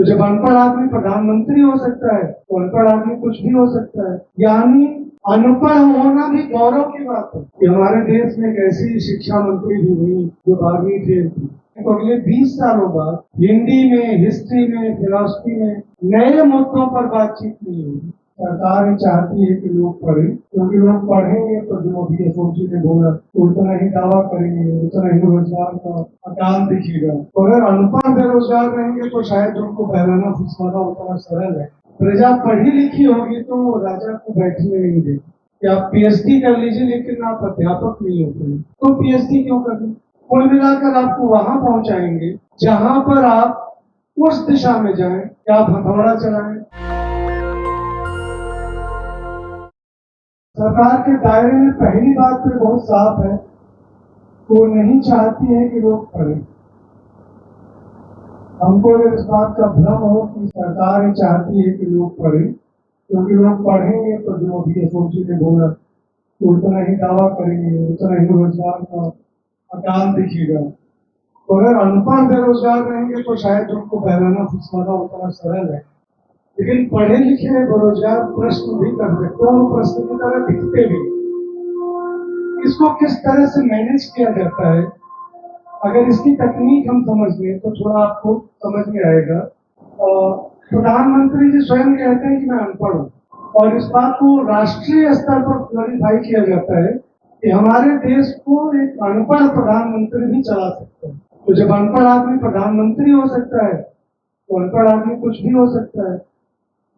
तो जब अनपढ़ आदमी प्रधानमंत्री हो सकता है तो अनपढ़ आदमी कुछ भी हो सकता है। यानी अनपढ़ होना भी गौरव की बात है कि हमारे देश में एक ऐसी शिक्षा मंत्री भी हुई जो भागनी फेल थी। तो अगले 20 सालों बाद हिंदी में, हिस्ट्री में, फिलॉसफी में नए मुद्दों पर बातचीत नहीं होगी। सरकार चाहती है कि लोग पढ़ें, क्योंकि लोग पढ़ेंगे तो जो भी एसओजी ने बोला तो उतना ही दावा करेंगे, उतना ही रोजगार का अकाल दिखेगा। तो अगर अनपढ़ बेरोजगार रहेंगे तो शायद उनको बहलाना फुसलाना उतना सरल है। प्रजा पढ़ी लिखी होगी तो वो राजा को बैठने नहीं देगी कि आप पीएचडी कर लीजिए लेकिन आप अध्यापक नहीं होते, तो पीएचडी क्यों करनी। कुल मिलाकर आपको वहां पहुंचाएंगे जहां पर आप उस दिशा में जाएं कि आप हथौड़ा चलाएं। सरकार के दायरे में पहली बात तो बहुत साफ है, वो नहीं चाहती है कि लोग पढ़ें। हमको अगर इस बात का भ्रम हो कि सरकार चाहती है कि लोग पढ़ें, क्योंकि लोग पढ़ेंगे तो जो भी एसओजी ने बोला तो उतना ही दावा करेंगे, उतना ही रोजगार का अकाल दिखेगा। तो अगर अनपढ़ बेरोजगार रहेंगे तो शायद उनको बहलाना फुसलाना उतना सरल है। लेकिन पढ़े लिखे बेरोजगार प्रश्न भी कर सकते हैं, वो प्रश्न की तरह दिखते भी। इसको किस तरह से मैनेज किया जाता है, अगर इसकी तकनीक हम समझ लें तो थोड़ा आपको समझ में आएगा। प्रधानमंत्री जी स्वयं कहते हैं कि मैं अनपढ़ हूँ, और इस बात को राष्ट्रीय स्तर पर क्लैरिफाई किया जाता है कि हमारे देश को एक अनपढ़ प्रधानमंत्री भी चला सकता है। तो जब अनपढ़ आदमी प्रधानमंत्री हो सकता है तो अनपढ़ आदमी कुछ भी हो सकता है।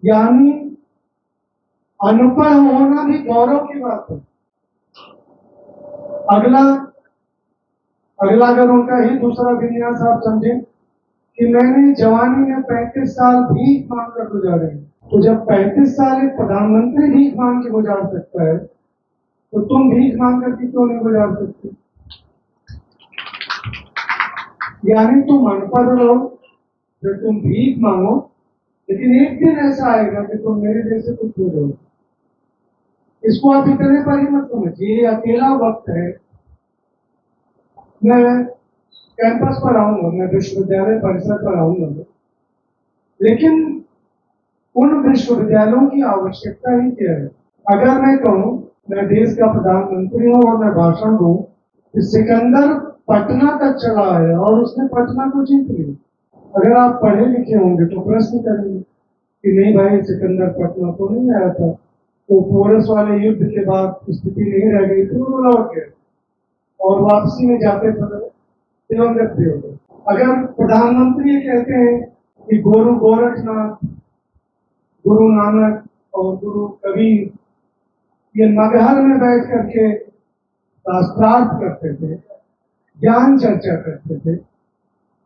यानी अनपढ़ होना भी गौरव की बात है। अगला अगर उनका ही दूसरा विन्यास आप समझें कि मैंने जवानी में 35 साल भीख मांग कर गुजारे, तो जब 35 साल एक प्रधानमंत्री भीख मांग के गुजार सकता है तो तुम भीख मांग करके क्यों नहीं गुजार सकते। यानी तुम अनपढ़ रहो, फिर तुम भीख मांगो, लेकिन एक दिन ऐसा आएगा कि तुम मेरे जैसे कुछ हो जाओ। इसको आप इतने पर ही मत समझिए, ये अकेला वक्त है। मैं कैंपस पर आऊंगा, मैं विश्वविद्यालय परिसर पर आऊंगा, लेकिन उन विश्वविद्यालयों की आवश्यकता ही क्या है। अगर मैं कहूं मैं देश का प्रधानमंत्री हूं और मैं भाषण दूं कि सिकंदर पटना तक चला है और उसने पटना को जीत लिया, अगर आप पढ़े लिखे होंगे तो प्रश्न करेंगे कि नहीं भाई, सिकंदर पटना तो नहीं आया था, तो पोरस वाले युद्ध के बाद स्थिति नहीं रह गई थी, वो लौट गए और वापसी में जाते समय दिवंगत भी हो गए। अगर प्रधानमंत्री कहते हैं कि गुरु गोरखनाथ, गुरु नानक और गुरु कबीर ये मगहर में बैठ करके शास्त्रार्थ करते थे, ज्ञान चर्चा करते थे,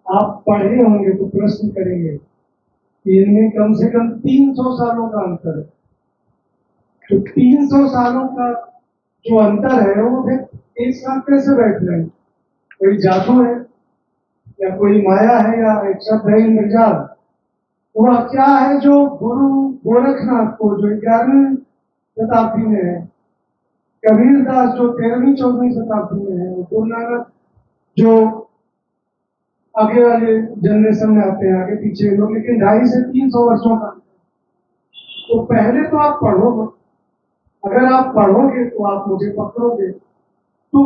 आप पढ़े होंगे तो प्रश्न करेंगे कि इनमें कम से कम 300 सालों का अंतर है। तो 300 सालों का जो अंतर है वो फिर एक साथ कैसे बैठ रहे हैं। कोई जादू है या कोई माया है या एक शब्द है इंद्रजाल। तो वह क्या है जो गुरु गोरखनाथ को जो 11वीं शताब्दी में है, कबीरदास जो 13वीं 14वीं शताब्दी में है, गुरु नानक जो आगे वाले जनरेशन में आते हैं, आगे पीछे लोग, लेकिन 250 से 300 वर्षों का। तो पहले तो आप पढ़ो, अगर आप पढ़ोगे तो आप मुझे पकड़ोगे। तो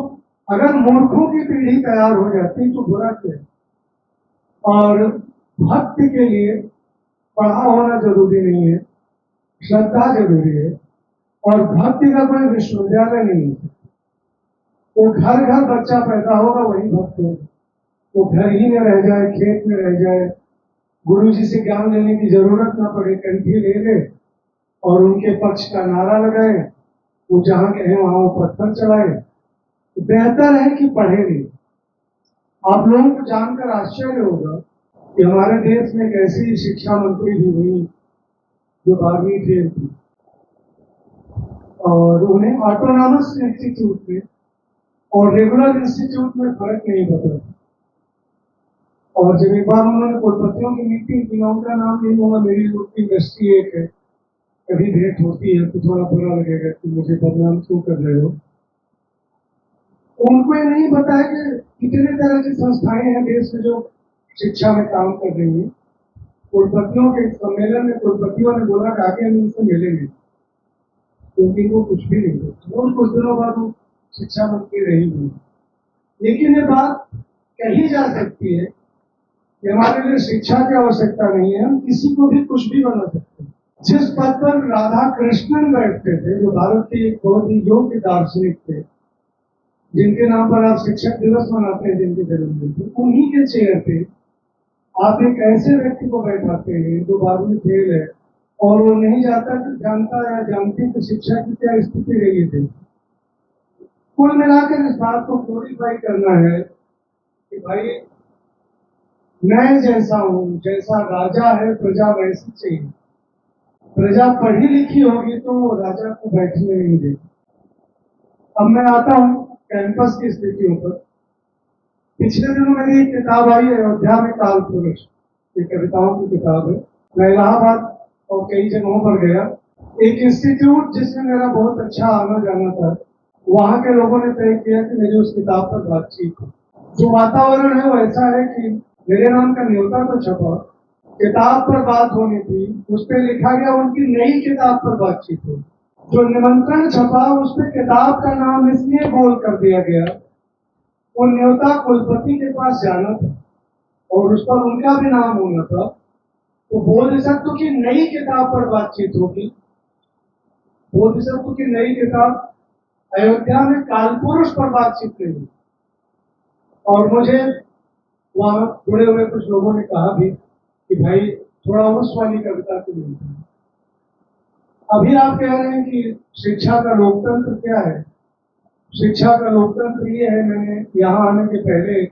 अगर मूर्खों की पीढ़ी तैयार हो जाती तो बुरा क्या है। और भक्ति के लिए पढ़ा होना जरूरी नहीं है, श्रद्धा जरूरी है। और भक्ति का कोई विश्वविद्यालय नहीं है। वो घर घर बच्चा पैदा होगा वही भक्त होगा। वो घर ही में रह जाए, खेत में रह जाए, गुरु जी से ज्ञान लेने की जरूरत ना पड़े, कंठी ले ले और उनके पक्ष का नारा लगाए, वो जहां कहे वहां वो पत्थर चलाए, तो बेहतर है कि पढ़े नहीं। आप लोगों को जानकर आश्चर्य होगा कि हमारे देश में एक ऐसी शिक्षा मंत्री भी हुई जो भागनी फेल थी, और उन्हें ऑटोनॉमस इंस्टीट्यूट में और रेगुलर इंस्टीट्यूट में फर्क नहीं पता। और जब एक बार उन्होंने कुलपतियों की मीटिंग की, उनका नाम नहीं लूंगा, मेरी इंडस्ट्री एक है, कभी भेंट होती है तो थोड़ा बुरा लगेगा कि मुझे बदनाम क्यों कर रहे हो। उनको ये नहीं बताया कि कितने तरह की संस्थाएं हैं देश में जो शिक्षा में काम कर रही है। कुलपतियों के सम्मेलन में कुलपतियों ने बोला कि आगे हम इनसे मिलेंगे, क्योंकि वो कुछ भी नहीं थे और कुछ दिनों बाद वो शिक्षा मंत्री रही हुई। लेकिन ये बात कही जा सकती है कि हमारे लिए शिक्षा की आवश्यकता नहीं है, हम किसी को भी कुछ भी बना सकते हैं। जिस पद पर राधा कृष्णन बैठते थे, जो भारत के एक बहुत ही योग्य दार्शनिक थे, जिनके नाम पर आप शिक्षक दिवस मनाते हैं, जिनके जन्मदिन पे, उन्हीं के चेयर पे आप एक ऐसे व्यक्ति को बैठाते हैं जो 12वीं फेल है और वो नहीं जानता या जानती कि शिक्षा की क्या स्थिति रही थी। कुल मिलाकर इस बात को क्लोरीफाई करना है कि भाई मैं जैसा हूं, जैसा राजा है प्रजा वैसी चाहिए। प्रजा पढ़ी लिखी होगी तो वो राजा को बैठने नहीं देगी। अब मैं आता हूं कैंपस की स्थितियों पर। पिछले दिनों मेरी एक किताब आई है, अयोध्या में काल पुरुष, ये कविताओं की किताब है। मैं इलाहाबाद और कई जगहों पर गया। एक इंस्टीट्यूट जिसमें मेरा बहुत अच्छा आना जाना था, वहां के लोगों ने तय किया कि मेरी उस किताब पर बातचीत हो। जो वातावरण है वो ऐसा है कि मेरे नाम का न्योता तो छपा, किताब पर बात होनी थी, उस पर लिखा गया उनकी नई किताब पर बातचीत हो। जो निमंत्रण छपा उस पर किताब का नाम इसलिए बोल कर दिया गया, वो न्योता कुलपति के पास जाना था और उस पर उनका भी नाम होना था। तो बोधिसत्व की नई किताब पर बातचीत होगी। बोधिसत्व की नई किताब अयोध्या में कालपुरुष पर बातचीत नहीं हुई। और मुझे वहां जुड़े हुए कुछ लोगों ने कहा भी कि भाई थोड़ा उस वाली कविता को मिलती है। अभी आप कह रहे हैं कि शिक्षा का लोकतंत्र क्या है? शिक्षा का लोकतंत्र ये है, मैंने यहाँ आने के पहले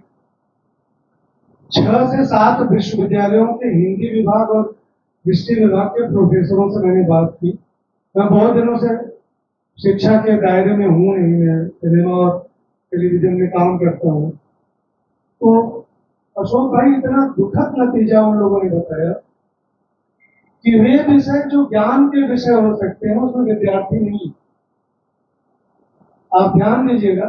6 से 7 विश्वविद्यालयों के हिंदी विभाग और हिस्ट्री विभाग के प्रोफेसरों से मैंने बात की। मैं बहुत दिनों से शिक्षा के दायरे में हूँ नहीं, मैं सिनेमा और टेलीविजन में काम करता हूँ। तो अशोक भाई, इतना दुखद नतीजा उन लोगों ने बताया कि वे विषय जो ज्ञान के विषय हो सकते हैं उसमें विद्यार्थी नहीं। आप ध्यान दीजिएगा,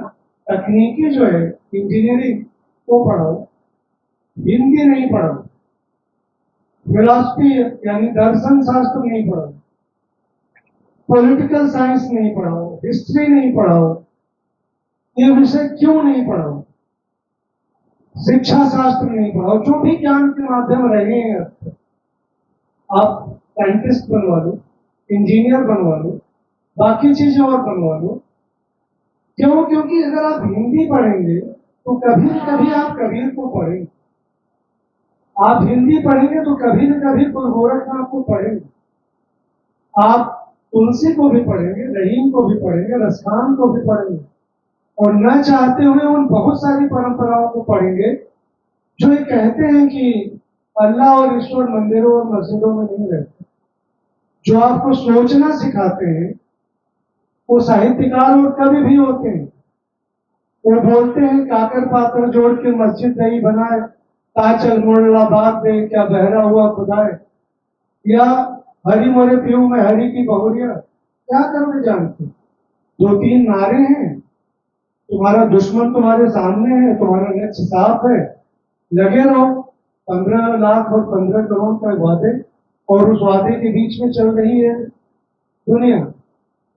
तकनीकी जो है इंजीनियरिंग को पढ़ाओ, हिंदी नहीं पढ़ाओ, फिलॉसफी यानी दर्शन शास्त्र नहीं पढ़ाओ, पॉलिटिकल साइंस नहीं पढ़ाओ, हिस्ट्री नहीं पढ़ाओ, ये विषय क्यों नहीं पढ़ाओ? शिक्षा शास्त्र नहीं पढ़ाओ, जो भी ज्ञान के माध्यम रहे हैं, आप साइंटिस्ट बनवा लो, इंजीनियर बनवा लो, बाकी चीजें और बनवा लो। क्यों? क्योंकि अगर आप हिंदी पढ़ेंगे तो कभी न कभी आप कबीर को पढ़ेंगे। आप हिंदी पढ़ेंगे तो कभी न कभी गुरु गोरखनाथ को पढ़ेंगे। आप तुलसी को भी पढ़ेंगे, रहीम को भी पढ़ेंगे, रसखान को भी पढ़ेंगे और न चाहते हुए उन बहुत सारी परंपराओं को पढ़ेंगे जो ये कहते हैं कि अल्लाह और ईश्वर मंदिरों और मस्जिदों में नहीं रहते। जो आपको सोचना सिखाते हैं वो साहित्यकार और कवि भी होते हैं। वो बोलते हैं काकर पात्र जोड़ के मस्जिद नहीं बनाए, ताचल मोड़ला बात दे क्या बहरा हुआ खुदाए, या हरी मोरे पीऊ में हरी की बहुरिया, क्या करोगे जानते? 2-3 नारे हैं, तुम्हारा दुश्मन तुम्हारे सामने है, तुम्हारा लक्ष्य साफ है, लगे रहो। 15 लाख और 15 करोड़ का वादे और उस वादे के बीच में चल रही है दुनिया।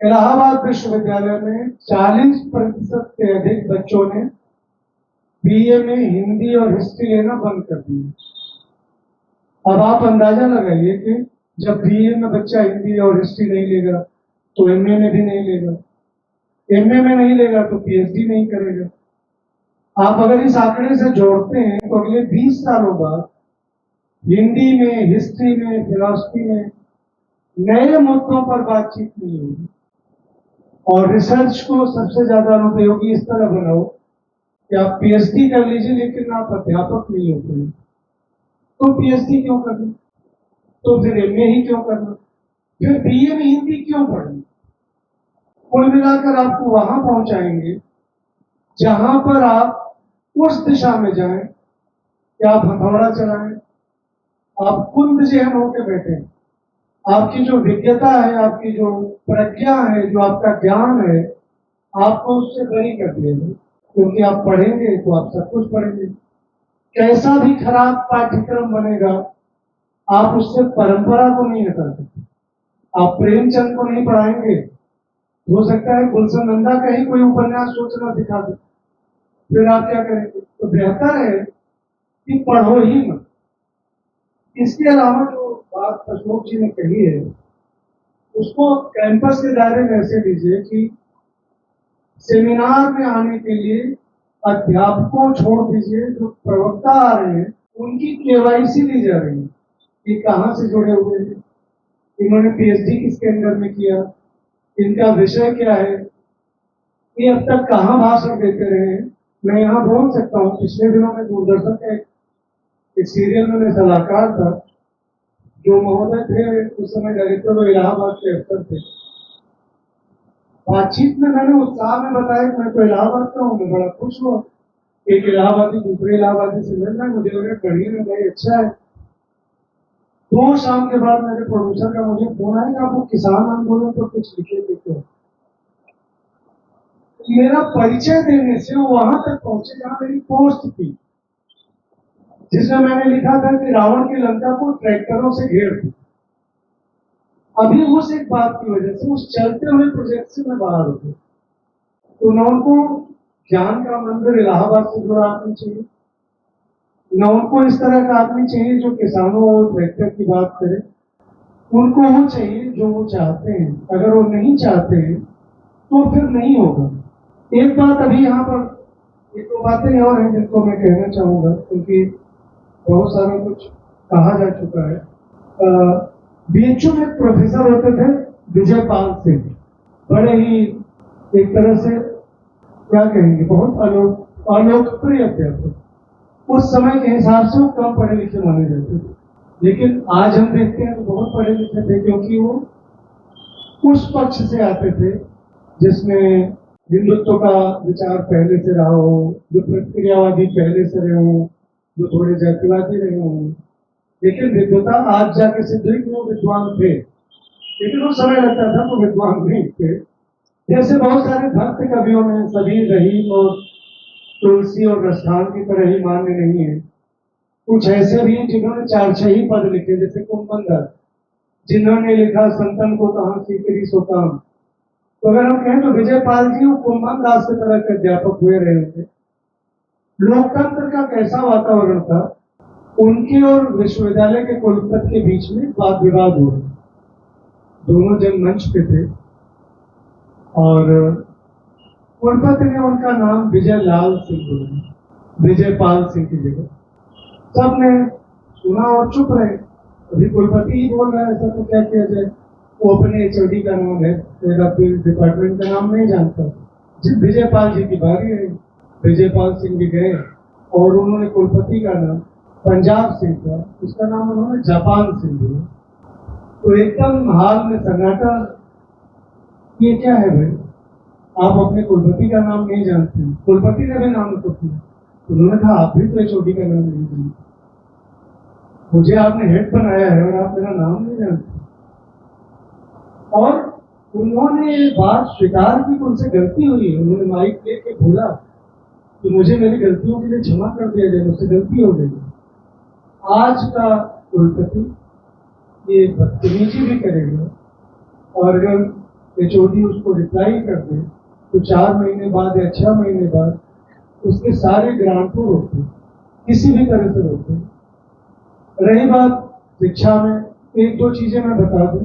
इलाहाबाद विश्वविद्यालय में 40% से अधिक बच्चों ने बीए में हिंदी और हिस्ट्री लेना बंद कर दिया। अब आप अंदाजा लगाइए कि जब बीए में बच्चा हिंदी और हिस्ट्री नहीं लेगा तो एमए में भी नहीं लेगा, एमए में नहीं लेगा तो पीएचडी नहीं करेगा। आप अगर इस आंकड़े से जोड़ते हैं तो अगले 20 सालों बाद हिंदी में, हिस्ट्री में, फिलॉसफी में नए मुद्दों पर बातचीत नहीं होगी। और रिसर्च को सबसे ज्यादा अनुपयोगी इस तरह बनाओ कि आप पीएचडी कर लीजिए लेकिन आप अध्यापक नहीं होते हैं। तो पीएचडी क्यों करना? तो फिर एमए ही क्यों करना? फिर बीए में हिंदी क्यों पढ़ना? कुल मिलाकर आपको वहां पहुंचाएंगे जहां पर आप उस दिशा में जाएं कि आप हथौड़ा चलाएं, आप कुंद जहन होकर बैठे, आपकी जो विज्ञता है, आपकी जो प्रज्ञा है, जो आपका ज्ञान है, आपको उससे बरी कर दिया। क्योंकि आप पढ़ेंगे तो आप सब कुछ पढ़ेंगे। कैसा भी खराब पाठ्यक्रम बनेगा, आप उससे परंपरा को नहीं हटा सकते। आप प्रेमचंद को नहीं पढ़ाएंगे, हो सकता है गुलशन नंदा का ही कोई उपन्यास सोचना सिखा दे, फिर आप क्या करेंगे? तो बेहतर है कि पढ़ो ही मत। इसके अलावा जो बात अशोक जी ने कही है, उसको कैंपस के दायरे में ऐसे लीजिए कि सेमिनार में आने के लिए अध्यापकों छोड़ दीजिए, जो प्रवक्ता आ रहे हैं उनकी केवाईसी ली जा रही है कि कहाँ से जुड़े हुए हैं, इन्होंने पीएचडी किसके अंदर में किया, इनका विषय क्या है, ये अब तक कहाँ भाषण देते रहे हैं। मैं यहाँ बोल सकता हूँ, पिछले दिनों में दूरदर्शन का एक सीरियल में मैं सलाहकार था, जो महोदय थे उस समय डायरेक्टर वो इलाहाबाद के अफसर थे। बातचीत में मैंने उत्साह में बताया कि मैं तो इलाहाबाद का हूँ, मैं बड़ा खुश हुआ। एक इलाहाबादी दूसरे इलाहाबादी से मिल रहा है, मुझे लगा बढ़िया है भाई, अच्छा है। 2 शाम के बाद मेरे प्रोड्यूसर का मुझे फोन आया कि आप वो किसान आंदोलन पर कुछ लिखे थे। मेरा परिचय देने से वो वहां तक पहुंचे जहां मेरी पोस्ट थी, जिसमें मैंने लिखा था कि रावण की लंका को ट्रैक्टरों से घेर दो। अभी उस एक बात की वजह से, उस चलते हुए प्रोजेक्ट से मैं बाहर हो गया। तो न उनको ज्ञान का मंदिर इलाहाबाद से जुड़ा आदमी चाहिए, न उनको इस तरह का आदमी चाहिए जो किसानों और ट्रैक्टर की बात करे। उनको वो चाहिए जो वो चाहते हैं। अगर वो नहीं चाहते हैं तो फिर नहीं होगा। एक बात अभी यहाँ पर, एक 2 बातें और हैं जिनको मैं कहना चाहूंगा, क्योंकि बहुत सारा कुछ कहा जा चुका है। बीएचयू में प्रोफेसर होते थे विजय पाल सिंह, बड़े ही एक तरह से क्या कहेंगे, बहुत अलोकप्रिय अध्यापक। उस समय के हिसाब से वो कम पढ़े लिखे माने जाते थे, लेकिन आज हम देखते हैं तो बहुत पढ़े लिखे थे, क्योंकि वो उस पक्ष से आते थे जिसमें हिंदुत्व का विचार पहले से रहा हो, जो प्रतिक्रियावादी पहले से रहे हो, जो थोड़े जातिवादी रहे हो। लेकिन विद्वता आज जाके सिद्ध हुई कि वो विद्वान थे, लेकिन वो समय लगता था वो विद्वान नहीं थे। जैसे बहुत सारे भक्त कवियों में सभी रहीम और तुलसी और रसखान की तरह ही मान्य नहीं है। कुछ ऐसे भी हैं जिन्होंने 4-6 ही पद लिखे, जैसे कुंभनदास, जिन्होंने लिखा संतन को कहां सीकरी सो काम। तो अगर हम कहें तो विजय पाल जी वो कुंभनदास की तरह के अध्यापक हुए रहे होंगे। लोकतंत्र का कैसा वातावरण था, उनके और विश्वविद्यालय के कुलपति के बीच में वाद विवाद हुआ। दोनों जन मंच पे थे और कुलपति ने उनका नाम विजय लाल सिंह बोला, विजय पाल सिंह की जगह। सबने सुना और चुप रहे। अभी कुलपति ही बोल रहा है ऐसा, तो क्या किया जाए? वो अपने एचओडी का नाम है, मेरा डिपार्टमेंट का नाम नहीं जानता। विजय पाल जी की बारी है, विजय पाल सिंह जी गए और उन्होंने कुलपति का नाम पंजाब सिंह था, उसका नाम उन्होंने जापान सिंह दिया। तो एकदम हाल में सन्नाटा, ये क्या है भाई, आप अपने कुलपति का नाम नहीं जानते? कुलपति ने भी नाम तो किया, उन्होंने कहा आप भी तो एचओडी का नाम नहीं जानते, मुझे आपने हेड बनाया है और आप मेरा नाम नहीं जानते। और उन्होंने ये बात स्वीकार की कि उनसे गलती हुई है। उन्होंने माइक लेके बोला कि मुझे मेरी गलतियों के लिए क्षमा कर दिया जाए, मुझसे गलती हो गई। आज का कुलपति ये बदतमीजी भी करेगा और अगर एचओडी उसको रिप्लाई कर दे तो 4 महीने बाद या 6 महीने बाद उसके सारे ग्रांट को रोकते, किसी भी तरह से रोकते। रही बात शिक्षा में, 1-2 चीजें मैं बता दूं।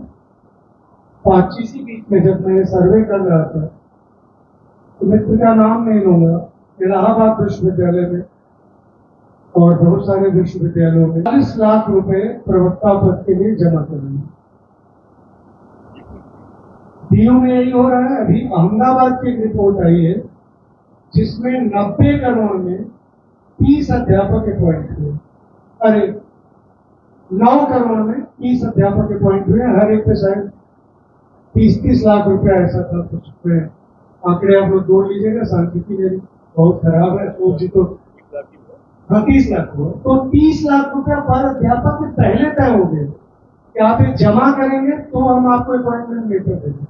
25 के बीच में जब मैं सर्वे कर रहा था, तो मित्र का नाम नहीं लूंगा, इलाहाबाद विश्वविद्यालय में और बहुत सारे विश्वविद्यालयों में 40 लाख रुपए प्रवक्ता पद के लिए जमा करेंगे। डीयू में यही हो रहा है। अभी अहमदाबाद की एक रिपोर्ट आई है जिसमें 90 करोड़ में 30 अध्यापक अपॉइंट हुए। अरे 9 करोड़ में 30 अध्यापक अपॉइंट हुए, हर एक पे शायद 30-30 लाख रुपया ऐसा था कुछ पे। आंकड़े आप लोग जोड़ लीजिएगा, सांख्यिकी मेरी बहुत खराब है, तो जी तो 30 लाख हुआ। तो 30 लाख रुपया पर अध्यापक के पहले तय हो गए कि आप ये जमा करेंगे तो हम आपको अपॉइंटमेंट लेटर देंगे।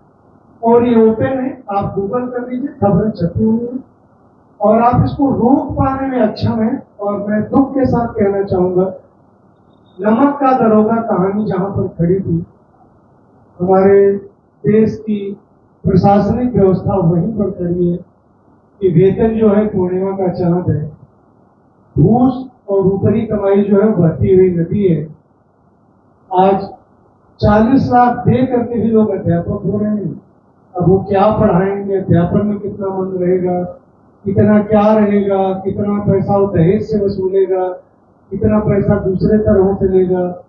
और ये ओपन है, आप गूगल कर लीजिए, खबरें छपी हुई है और आप इसको रोक पाने में अक्षम है। और मैं दुख के साथ कहना चाहूंगा, नमक का दरोगा कहानी जहां पर खड़ी थी, हमारे देश की प्रशासनिक व्यवस्था वहीं पर खड़ी है कि वेतन जो है पूर्णिमा का चांद है, घूस और ऊपरी कमाई जो है बहती हुई नदी है। आज 40 लाख दे करके भी लोग अध्यापक हो रहे हैं। अब वो क्या पढ़ाएंगे, अध्यापन में कितना मन रहेगा, कितना क्या रहेगा, कितना पैसा वो दहेज से वसूलेगा, कितना पैसा दूसरे तरह से लेगा।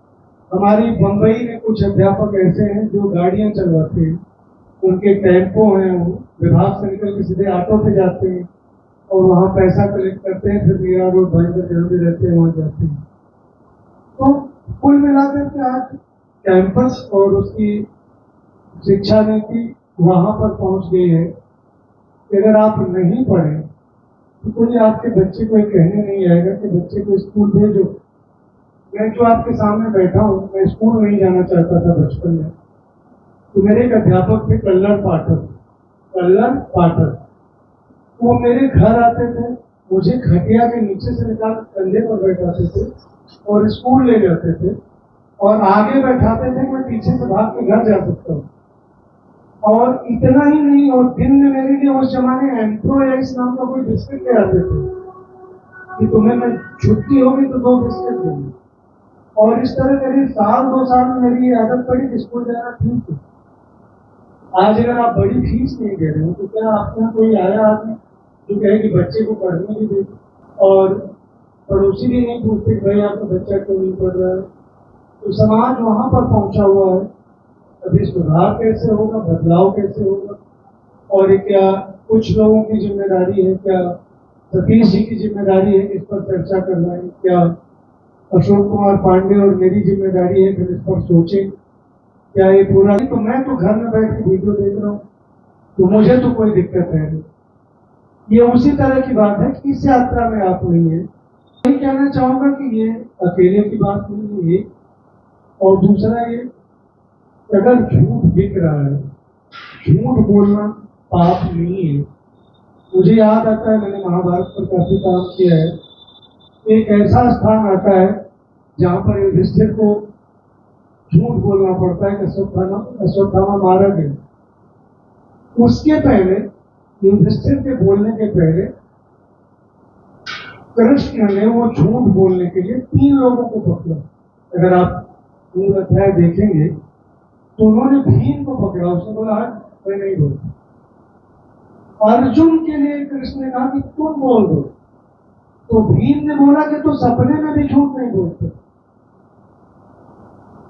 हमारी बंबई में कुछ अध्यापक ऐसे हैं जो गाड़ियां चलवाते हैं, उनके टेम्पो हैं, वो विभाग से निकल के सीधे ऑटो पे जाते हैं और वहां पैसा कलेक्ट करते हैं, फिर मीरा रोड भाईंदर जहां भी रहते हैं वहां जाते हैं। तो कुल मिलाकर के आज कैंपस और उसकी शिक्षा नीति वहां पर पहुंच गई है कि अगर आप नहीं पढ़े तो कोई आपके बच्चे को कहने नहीं आएगा कि बच्चे को स्कूल भेजो। मैं जो आपके सामने बैठा हूं, मैं स्कूल नहीं जाना चाहता था बचपन में, तो मेरे एक अध्यापक थे कल्लर पाठक। वो मेरे घर आते थे, मुझे खटिया के नीचे से निकाल कंधे पर बैठाते थे और स्कूल ले जाते थे और आगे बैठाते थे, मैं पीछे से भाग के घर जा सकता हूँ। और इतना ही नहीं, और दिन में मेरे लिए उस जमाने एम्प्रो एक्स नाम का कोई बिस्किट ले आते थे कि तुम्हें मैं छुट्टी होगी तो 2 बिस्किट दूंगी। और इस तरह करीब 1-2 साल में मेरी ये आदत पड़ी कि स्कूल जाना ठीक है। आज अगर आप बड़ी फीस नहीं दे रहे हो तो क्या आपके यहाँ कोई आया आदमी जो कहे कि बच्चे को पढ़ने भी दे, और पड़ोसी भी नहीं पूछते कि भाई आपका बच्चा क्यों नहीं पढ़ रहा है। तो समाज वहां पर पहुंचा हुआ है। अभी सुधार कैसे होगा, बदलाव कैसे होगा, और क्या कुछ लोगों की जिम्मेदारी है, क्या सतीश जी की जिम्मेदारी है इस पर चर्चा करना है, क्या अशोक कुमार पांडे और मेरी जिम्मेदारी है फिर इस पर सोचें, क्या ये पूरा। तो मैं तो घर में बैठ के वीडियो देख रहा हूँ, तो मुझे तो कोई दिक्कत है नहीं। ये उसी तरह की बात है कि इस यात्रा में आप नहीं है। मैं कहना चाहूंगा कि ये अकेले की बात नहीं है। और दूसरा ये, अगर झूठ बिक रहा है, झूठ बोलना पाप नहीं है। मुझे याद आता है, मैंने महाभारत पर काफी काम किया है। एक ऐसा स्थान आता है जहां पर युधिष्ठिर को झूठ बोलना पड़ता है कि अश्वत्थामा मारा गया। उसके पहले, युधिष्ठिर के बोलने के पहले, कृष्ण ने वो झूठ बोलने के लिए 3 लोगों को पकड़ा। अगर आप पूरा अध्याय देखेंगे तो उन्होंने भीम को पकड़ा, उसने बोला मैं नहीं बोलता। अर्जुन के लिए कृष्ण ने कहा कि तुम बोल दो, तो भीम ने बोला कि तो सपने में भी झूठ नहीं बोलते।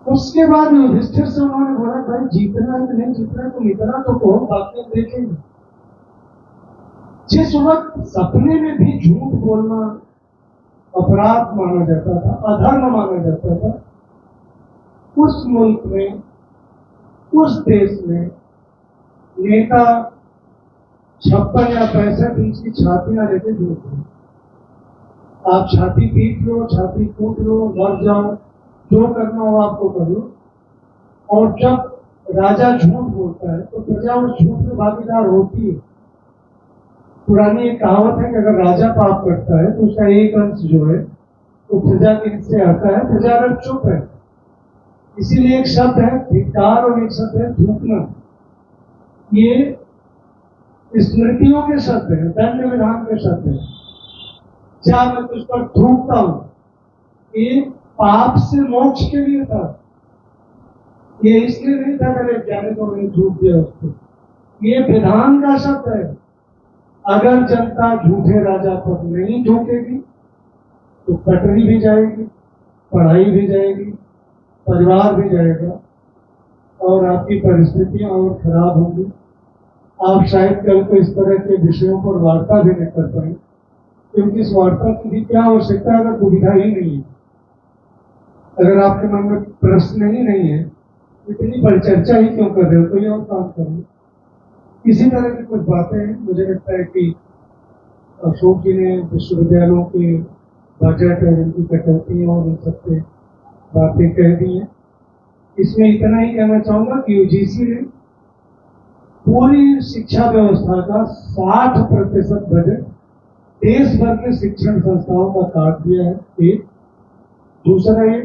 उसके बाद युधिष्ठिर से उन्होंने बोला भाई जीतना है कि नहीं जीतना, तुम इतना तो कहो, बाकी देखेंगे। जिस वक्त सपने में भी झूठ बोलना अपराध माना जाता था, अधर्म माना जाता था, उस मुल्क में, उस देश में नेता 56 या 65 इंच की छातियां लेके झूठ बोले। आप छाती पीट लो, छाती कूट लो, मर जाओ, जो करना हो आपको कर लो। और जब राजा झूठ बोलता है तो प्रजा उस झूठ में भागीदार होती है। पुरानी एक कहावत है कि अगर राजा पाप करता है तो उसका एक अंश जो है तो प्रजा के हिस्से आता है, प्रजा अगर चुप है। इसीलिए एक शब्द है धिक्कार और एक शब्द है थूकना। ये स्मृतियों के शब्द है, दंड विधान के शब्द है। क्या मैं तुझ पर थूकता हूं, ये पाप से मोक्ष के लिए था, ये इसलिए नहीं था मेरे जाने को मैंने थूक दिया उसको। ये विधान का शब्द है। अगर जनता झूठे राजा पर नहीं झूकेगी तो कटरी भी जाएगी, पढ़ाई भी जाएगी, परिवार भी जाएगा और आपकी परिस्थितियां और खराब होंगी। आप शायद कल को इस तरह के विषयों पर वार्ता भी नहीं कर पाए, क्योंकि इस वार्ता की भी क्या आवश्यकता अगर दुविधा ही नहीं है, अगर आपके मन में प्रश्न ही नहीं है, इतनी परिचर्चा ही क्यों कर रहे हो, कोई और काम करो। इसी तरह की कुछ बातें मुझे लगता है कि अशोक जी ने विश्वविद्यालयों के बजट और उनकी कटौतियों और उन सबसे बातें कह दी हैं। इसमें इतना ही कहना चाहूंगा कि यूजीसी ने पूरी शिक्षा व्यवस्था का 60% बजट देश भर के शिक्षण संस्थाओं का काट दिया है। एक दूसरा, ये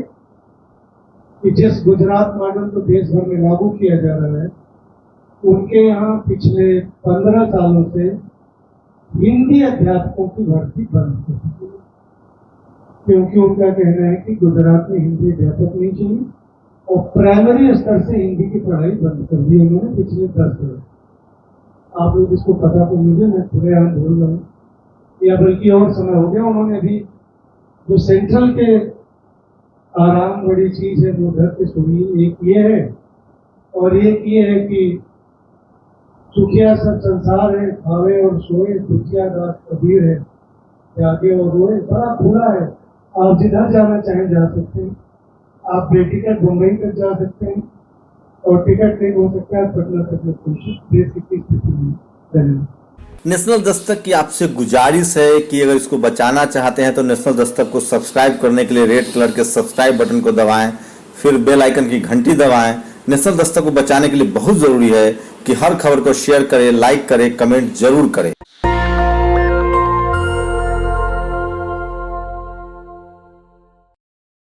कि जिस गुजरात मॉडल को देश भर में लागू किया जा रहा है, उनके यहाँ पिछले 15 सालों से हिंदी अध्यापकों की भर्ती बंद है, क्योंकि उनका कहना है कि गुजरात में हिंदी अध्यापक नहीं चाहिए और प्राइमरी स्तर से हिंदी की पढ़ाई बंद कर दी उन्होंने पिछले 10 वर्ष। आप लोग इसको पता कर लीजिए, मैं पूरे यहाँ भूल रहा हूँ या बल्कि और समय हो गया। उन्होंने अभी जो सेंट्रल के आराम बड़ी चीज है वो घर पे सुनी, एक ये है और एक ये है कि सुखिया सब संसार है, खावे और सोए, दुखिया दास कबीर है, जागे और रोए। बड़ा खुला है, आप जिधर जाना चाहें जा सकते हैं। आप बेटिकट मुंबई तक जा सकते हैं और टिकट नहीं हो सकता है पटना तक देश की स्थिति में। नेशनल दस्तक की आपसे गुजारिश है कि अगर इसको बचाना चाहते हैं तो नेशनल दस्तक को सब्सक्राइब करने के लिए रेड कलर के सब्सक्राइब बटन को दबाएं, फिर बेल आइकन की घंटी दबाएं। नेशनल दस्तक को बचाने के लिए बहुत जरूरी है कि हर खबर को शेयर करें, लाइक करें, कमेंट जरूर करें।